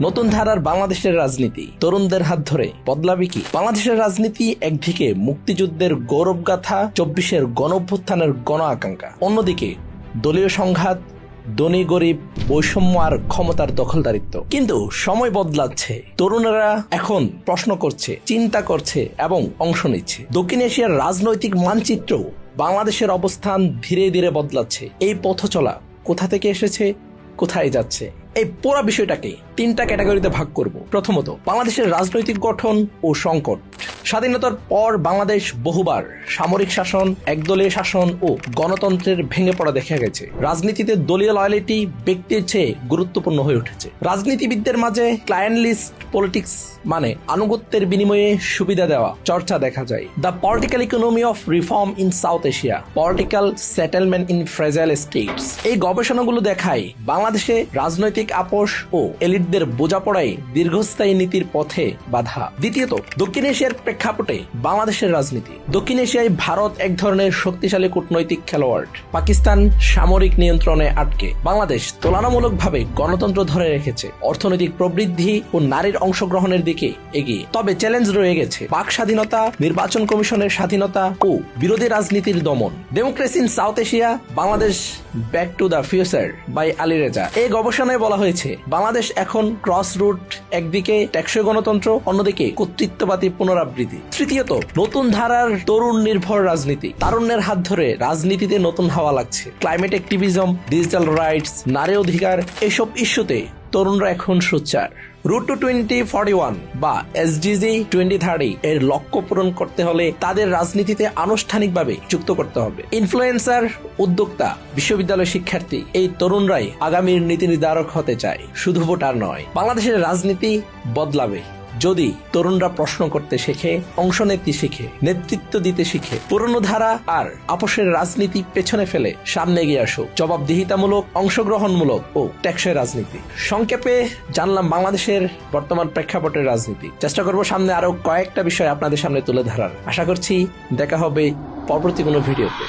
নতুন ধারার বাংলাদেশের রাজনীতি তরুণদের হাত ধরে বদলাবে কি? বাংলাদেশের রাজনীতি একদিকে মুক্তিযুদ্ধের গৌরবগাথা, ২৪-এর গণঅভ্যুত্থানের গণ আকাঙ্ক্ষা, অন্যদিকে দলীয় সংঘাত, ধনী গরিব, বৈষম্য আর ক্ষমতার দখলদারিত্ব। কিন্তু সময় বদলাচ্ছে, তরুণেরা এখন প্রশ্ন করছে, চিন্তা করছে এবং অংশ নিচ্ছে। দক্ষিণ এশিয়ার রাজনৈতিক মানচিত্র, বাংলাদেশের অবস্থান ধীরে ধীরে বদলাচ্ছে। এই পথ চলা কোথা থেকে এসেছে, কোথায় যাচ্ছে, এই পুরো বিষয়টাকে ৩টা ক্যাটাগরিতে ভাগ করব। প্রথমত, বাংলাদেশের রাজনৈতিক গঠন ও সংকট। স্বাধীনতার পর বাংলাদেশ বহুবার সামরিক শাসন, একদলীয় শাসন ও গণতন্ত্রের ভেঙে পড়া দেখা গেছে। রাজনীতিতে দলীয় লয়ালিটি ব্যক্তির চেয়ে গুরুত্বপূর্ণ হয়ে উঠেছে। রাজনীতিবিদদের মাঝে ক্লায়েন্টলিস্ট পলিটিক্স মানে আনুগত্যের বিনিময়ে সুবিধা দেওয়া চর্চা দেখা যায়। The political economy of reform in South Asia, political settlement in fragile states. এই গবেষণাগুলো দেখায় বাংলাদেশে রাজনৈতিক আপোষ ও এলিটদের বোঝাপড়ায় দীর্ঘস্থায়ী নীতির পথে বাধা। দ্বিতীয়ত, দক্ষিণ এশিয়ার প্রেক্ষাপটে বাংলাদেশের রাজনীতি। দক্ষিণ এশিয়ায় ভারত এক ধরনের শক্তিশালী কূটনৈতিক খেলোয়াড়, পাকিস্তান সামরিক নিয়ন্ত্রণে আটকে, বাংলাদেশ তুলনামূলকভাবে গণতন্ত্র ধরে রেখেছে, অর্থনৈতিক প্রবৃদ্ধি ও নারীর অংশগ্রহণের দিকে এগিয়ে। তবে চ্যালেঞ্জ রয়ে গেছে বাক স্বাধীনতা, নির্বাচন কমিশনের স্বাধীনতা ও বিরোধী রাজনীতির দমন। Democracy in South Asia, Bangladesh back to the future by Ali Reza. এই গবেষণায় বলা হয়েছে বাংলাদেশ এখন ক্রস রুট, একদিকে টেকসই গণতন্ত্র, অন্যদিকে কর্তৃত্ববাদী পুনরাবৃত্তি। তৃতীয়ত, নতুন ধারার তরুণ নির্ভর রাজনীতি। তারুণ্যের হাত ধরে রাজনীতিতে নতুন হাওয়া লাগছে। ক্লাইমেট অ্যাক্টিভিজম, ডিজিটাল রাইটস, নারী অধিকার, এসব ইস্যুতে তরুণরা এখন সোচ্চার। রুট টু 2041 বা SDG 2030 এর লক্ষ্য পূরণ করতে হলে তাদের রাজনীতিতে আনুষ্ঠানিকভাবে যুক্ত করতে হবে। ইনফ্লুয়েন্সার, উদ্যোক্তা, বিশ্ববিদ্যালয় শিক্ষার্থী, এই তরুণরাই আগামীর নীতি নির্ধারক হতে চায়, শুধু ভোটার নয়। বাংলাদেশের রাজনীতি বদলাবে যদি তরুণরা প্রশ্ন করতে শেখে, অংশ নিতে শিখে, নেতৃত্ব দিতে শিখে, পুরনো ধারা আর আপোষের রাজনীতি পেছনে ফেলে সামনে এগিয়ে আসুক জবাবদিহিতামূলক, অংশগ্রহণমূলক ও টেকসই রাজনীতি। সংক্ষেপে জানলাম বাংলাদেশের বর্তমান প্রেক্ষাপটের রাজনীতি। চেষ্টা করব সামনে আরো কয়েকটা বিষয় আপনাদের সামনে তুলে ধরার। আশা করছি দেখা হবে পরবর্তী কোনো ভিডিওতে।